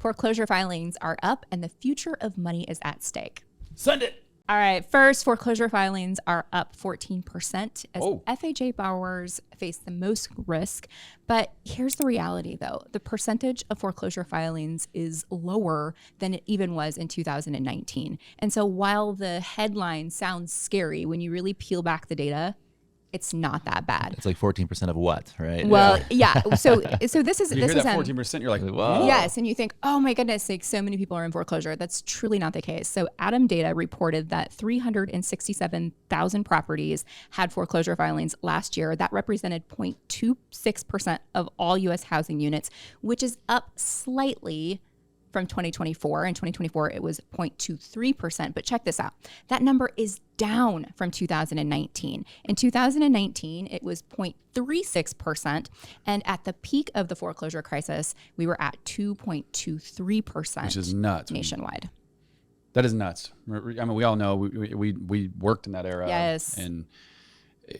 foreclosure filings are up and the future of money is at stake. Send it. All right. First, foreclosure filings are up 14% as FHA borrowers face the most risk. But here's the reality, though. The percentage of foreclosure filings is lower than it even was in 2019. And so while the headline sounds scary, when you really peel back the data, it's not that bad. It's like 14% of what, right? Well, yeah. So this is You this hear is that 14%, you're like, whoa. yes, and you think, oh my goodness, like so many people are in foreclosure. That's truly not the case. So Adam Data reported that 367,000 properties had foreclosure filings last year. That represented 0.26% of all U.S. housing units, which is up slightly from 2024. In 2024, it was 0.23%. But check this out. That number is down from 2019. In 2019, it was 0.36%. And at the peak of the foreclosure crisis, we were at 2.23%. Which is nuts. Nationwide. That is nuts. I mean, we all know we worked in that era. Yes. And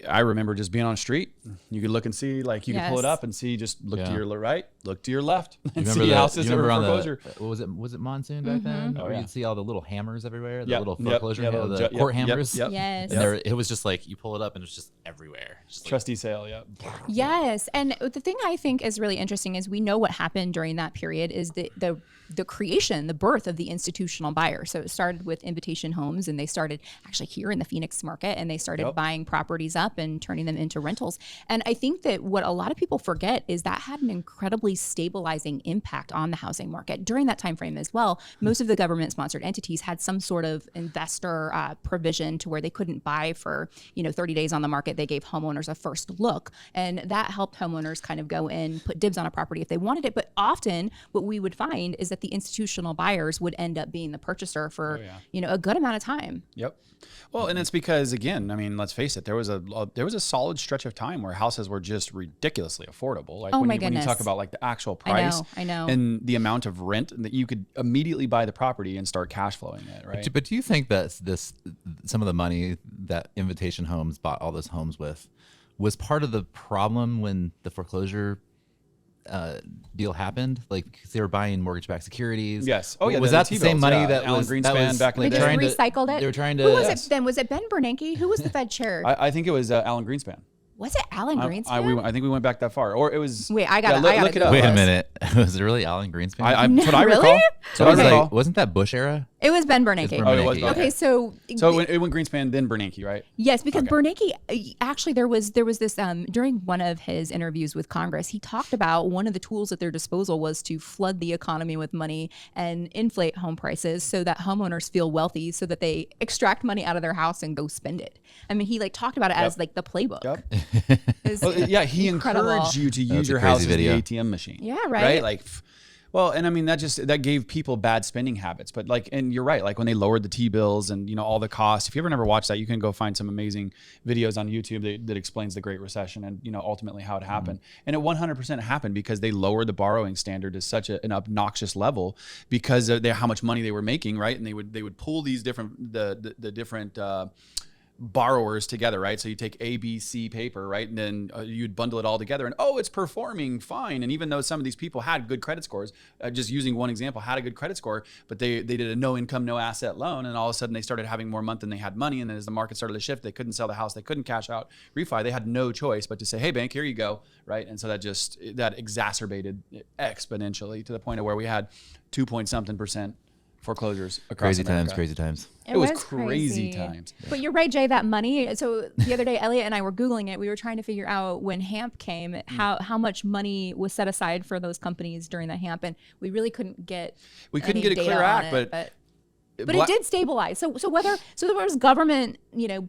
I remember just being on the street. You could look and see, like you could pull it up and see, just look to your right, look to your left, and see houses that were in foreclosure. What was it monsoon back then? Oh, you'd see all the little hammers everywhere, the Yep. little foreclosure, Yep. the court hammers. Yep. Yes. And there, it was just like, you pull it up and it's just everywhere. Just like, Trustee sale, Yes. And the thing I think is really interesting is we know what happened during that period is the creation, the birth of the institutional buyer. So it started with Invitation Homes, and they started actually here in the Phoenix market, and they started buying properties up and turning them into rentals. And I think that what a lot of people forget is that had an incredibly stabilizing impact on the housing market during that time frame as well. Most of the government sponsored entities had some sort of investor provision to where they couldn't buy for 30 days on the market. They gave homeowners a first look, and that helped homeowners kind of go in, put dibs on a property if they wanted it. But often what we would find is that the institutional buyers would end up being the purchaser for a good amount of time. Yep. Well, and it's because, again, I mean, let's face it, there was a solid stretch of time where houses were just ridiculously affordable. Like when you talk about like the actual price, I know, and the amount of rent that you could immediately buy the property and start cash flowing it, right? But do you think that some of the money that Invitation Homes bought all those homes with was part of the problem when the foreclosure deal happened? Like, 'cause they were buying mortgage-backed securities. Yes. Oh yeah. Was that the same money that Alan was Greenspan back in the They day? just recycled it. They were trying to. Who was it then? Was it Ben Bernanke? Who was the Fed chair? I think it was Alan Greenspan. Was it Alan Greenspan? I think we went back that far, or it was. Wait, I gotta look it up. Wait a minute. Was it really Alan Greenspan? That's what I recall. Really? That's what I recall. Wasn't that Bush era? It was Ben Bernanke. Oh, it was. Okay, so it went Greenspan, then Bernanke, right? yes, because Bernanke actually there was this during one of his interviews with Congress, he talked about one of the tools at their disposal was to flood the economy with money and inflate home prices so that homeowners feel wealthy, so that they extract money out of their house and go spend it. I mean, he talked about it as like the playbook. Yep. He encouraged you to use your house as the ATM machine. Yeah, right. Like, well, and I mean that gave people bad spending habits. But and you're right. Like when they lowered the T-bills and all the costs. If you ever never watched that, you can go find some amazing videos on YouTube that explains the Great Recession and ultimately how it happened. And it 100% happened because they lowered the borrowing standard to such an obnoxious level because of how much money they were making, right? And they would pull these different the different borrowers together, right? So you take A, B, C paper, right? And then you'd bundle it all together and, it's performing fine. And even though some of these people had good credit scores, just using one example, had a good credit score, but they did a no income, no asset loan. And all of a sudden they started having more month than they had money. And then as the market started to shift, they couldn't sell the house. They couldn't cash out, refi. They had no choice but to say, hey, bank, here you go, right? And so that exacerbated exponentially to the point of where we had 2-point-something% foreclosures across America. Crazy times. It was crazy times. But you're right, Jay, that money. So the other day, Elliot and I were Googling it. We were trying to figure out when HAMP came, how much money was set aside for those companies during the HAMP. And we really couldn't get a clear act, but it did stabilize. So whether there was government,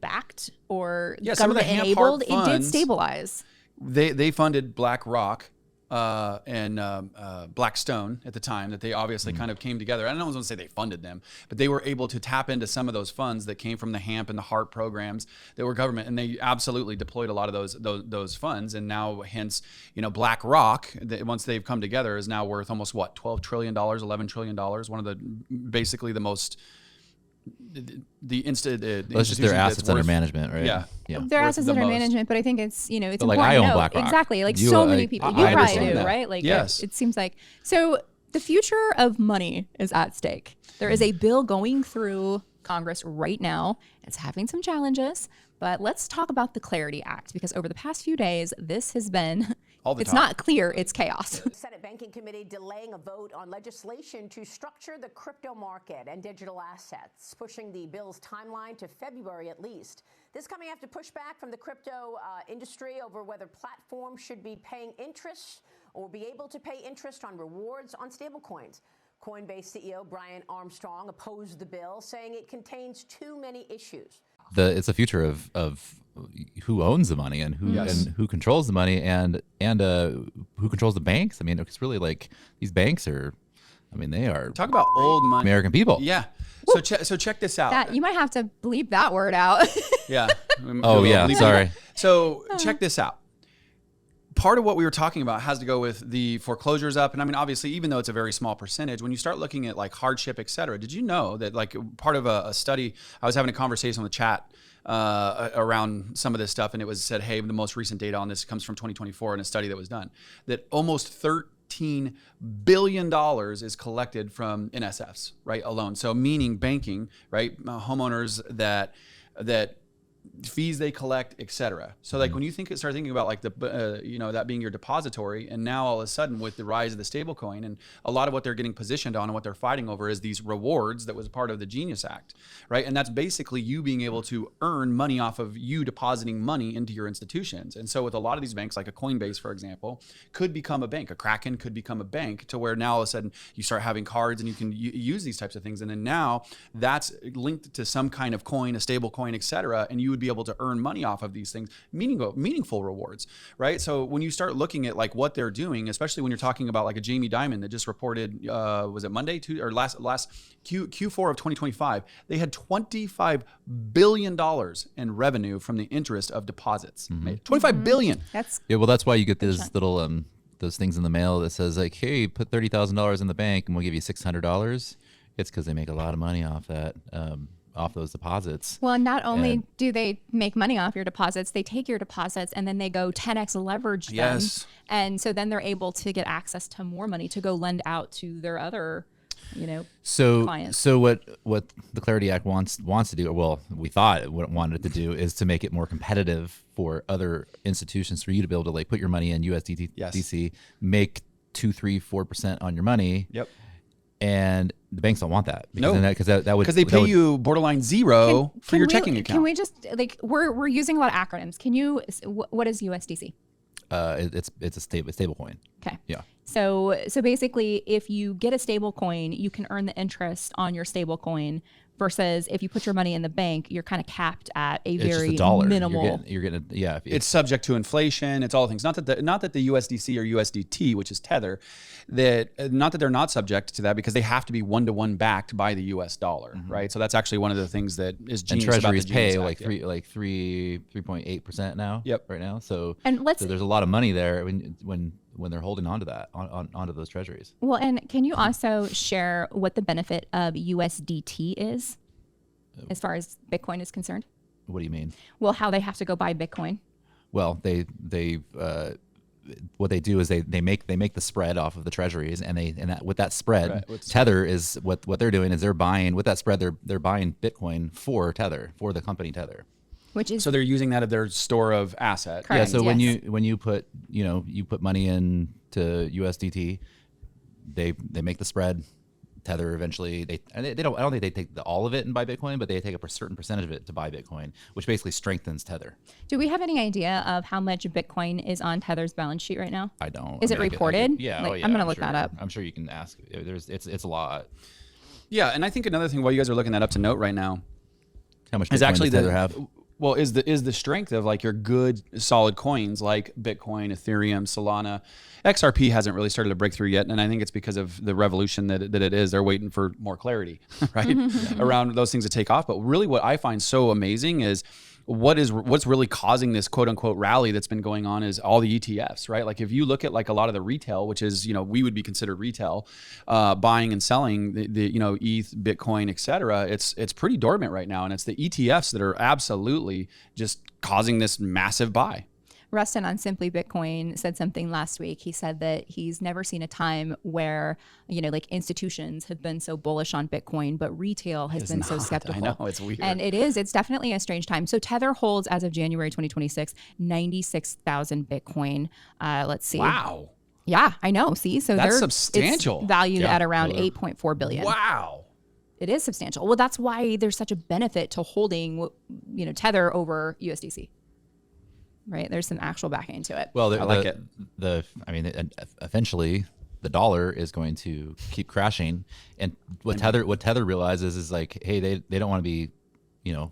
backed or government enabled, it did stabilize. They funded BlackRock and Blackstone at the time, that they obviously kind of came together. I don't want to say they funded them, but they were able to tap into some of those funds that came from the HAMP and the HARP programs that were government, and they absolutely deployed a lot of those funds. And now, hence, BlackRock, once they've come together, is now worth almost $12 trillion, $11 trillion. One of the basically the most. It's just their assets under management, right? Yeah. Their assets under management, but I think it's it's but important I to own know. BlackRock. Exactly, like so many people. You probably do, right? Like yes. It seems like so. The future of money is at stake. There is a bill going through Congress right now. It's having some challenges, but let's talk about the Clarity Act, because over the past few days, this has been, it's not clear, it's chaos. Senate Banking Committee delaying a vote on legislation to structure the crypto market and digital assets, pushing the bill's timeline to February at least. This coming after pushback from the crypto industry over whether platforms should be paying interest or be able to pay interest on rewards on stablecoins. Coinbase CEO Brian Armstrong opposed the bill, saying it contains too many issues. It's a future of who owns the money and who controls the money and who controls the banks. I mean, it's really like these banks are. I mean, they are Talk about old money. American people. Yeah. So check this out. That, you might have to bleep that word out. Yeah. Oh yeah. Sorry. So check this out. Part of what we were talking about has to go with the foreclosures up. And I mean, obviously, even though it's a very small percentage, when you start looking at like hardship, et cetera, did you know that like part of a study, I was having a conversation with chat around some of this stuff, and it was said, hey, the most recent data on this comes from 2024 in a study that was done, that almost $13 billion is collected from NSFs, right, alone. So meaning banking, right, homeowners that fees they collect, et cetera. So like when you start thinking about like the, that being your depository, and now all of a sudden with the rise of the stablecoin and a lot of what they're getting positioned on and what they're fighting over is these rewards that was part of the Genius Act, right? And that's basically you being able to earn money off of you depositing money into your institutions. And so with a lot of these banks, like a Coinbase, for example, could become a bank. A Kraken could become a bank, to where now all of a sudden you start having cards and you can use these types of things. And then now that's linked to some kind of coin, a stable coin, et cetera. And you would be able to earn money off of these things, meaningful rewards, right? So when you start looking at like what they're doing, especially when you're talking about like a Jamie Dimon that just reported, was it Monday or last Q4 of 2025, they had $25 billion in revenue from the interest of deposits made. $25 billion. That's Yeah, well, that's why you get those little those things in the mail that says like, hey, put $30,000 in the bank and we'll give you $600. It's because they make a lot of money off that. Off those deposits. Well, not only do they make money off your deposits, they take your deposits and then they go 10x leverage them. Yes. And so then they're able to get access to more money to go lend out to their other, clients. So what the Clarity Act wants to do, or well, we thought what it wanted to do, is to make it more competitive for other institutions, for you to be able to like put your money in USDC, make 2, 3, 4% on your money. Yep. And the banks don't want that. No, because because they pay you borderline zero for your checking account. Can we just like we're using a lot of acronyms? Can you? What is USDC? It's a stable coin. Okay. Yeah. So basically, if you get a stable coin, you can earn the interest on your stable coin. Versus if you put your money in the bank, you're kind of capped at a very minimal. You're getting it's subject to inflation. It's all things. Not that the USDC or USDT, which is Tether, not that they're not subject to that, because they have to be 1-to-1 backed by the US dollar, right? So that's actually one of the things that is genius and treasuries about the Genius pay Act, like 3.8% now. Yep. Right now. So and so there's a lot of money there when they're holding on to that onto those treasuries. Well, and can you also share what the benefit of USDT is as far as Bitcoin is concerned? What do you mean? Well, how they have to go buy Bitcoin. Well, they what they do is they make the spread off of the treasuries, and with that spread, Tether is what they're doing is they're buying with that spread they're buying Bitcoin for Tether, for the company Tether. Which is so they're using that as their store of asset. Correct. Yeah. So Yes. when you put money into USDT, they make the spread. Tether eventually I don't think they take all of it and buy Bitcoin, but they take a certain percentage of it to buy Bitcoin, which basically strengthens Tether. Do we have any idea of how much Bitcoin is on Tether's balance sheet right now? I don't. Is it reported? Yeah. Like, Oh, yeah. I'm gonna I'm look sure, that up. I'm sure you can ask. It's a lot. Yeah, and I think another thing while you guys are looking that up to note right now How much is Bitcoin actually does Tether have? Well, is the strength of like your good solid coins like Bitcoin, Ethereum, Solana. XRP hasn't really started to break through yet, and I think it's because of the revolution that it is. They're waiting for more clarity, right, around those things to take off. But really, what I find so amazing is what's really causing this quote unquote rally that's been going on is all the ETFs, right? Like if you look at like a lot of the retail, which is, we would be considered retail, buying and selling the ETH, Bitcoin, et cetera, it's pretty dormant right now. And it's the ETFs that are absolutely just causing this massive buy. Rustin on Simply Bitcoin said something last week. He said that he's never seen a time where, like institutions have been so bullish on Bitcoin, but retail has been so skeptical. I know, it's weird. And it's definitely a strange time. So Tether holds, as of January 2026, 96,000 Bitcoin. Let's see. Wow. Yeah, I know. See, so That's they're substantial. It's valued at around 8.4 billion. Wow. It is substantial. Well, that's why there's such a benefit to holding, Tether over USDC. Right? There's some actual backing to it. Well, I like it. Eventually the dollar is going to keep crashing, and what Tether realizes is like, hey, they don't want to be,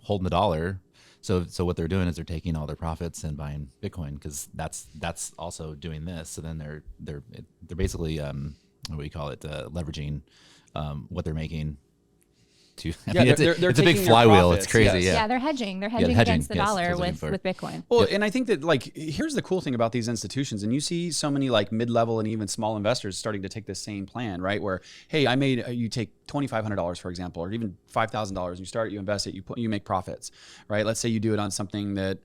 holding the dollar. So what they're doing is they're taking all their profits and buying Bitcoin, because that's also doing this. So then they're basically what do you call it, leveraging what they're making. It's a big flywheel. It's crazy. Yes. Yeah, they're hedging. They're hedging against the dollar with Bitcoin. Well, and I think that here's the cool thing about these institutions, and you see so many like mid-level and even small investors starting to take this same plan, right? Where, hey, you take $2,500 for example, or even $5,000. You invest it, you make profits, right? Let's say you do it on something that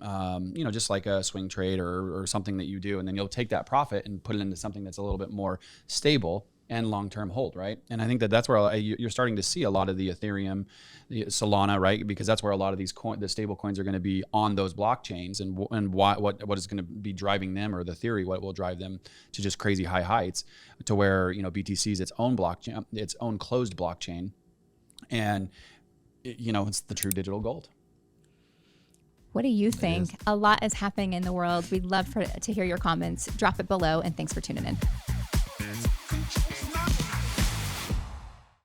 just like a swing trade or something that you do, and then you'll take that profit and put it into something that's a little bit more stable and long-term hold, right? And I think that's where you're starting to see a lot of the Ethereum, the Solana, right? Because that's where a lot of these the stable coins are going to be on those blockchains, and what is going to be driving them, or the theory, what will drive them to just crazy high heights, to where BTC is its own blockchain, its own closed blockchain, and it's the true digital gold. What do you think? A lot is happening in the world. We'd love to hear your comments. Drop it below, and thanks for tuning in.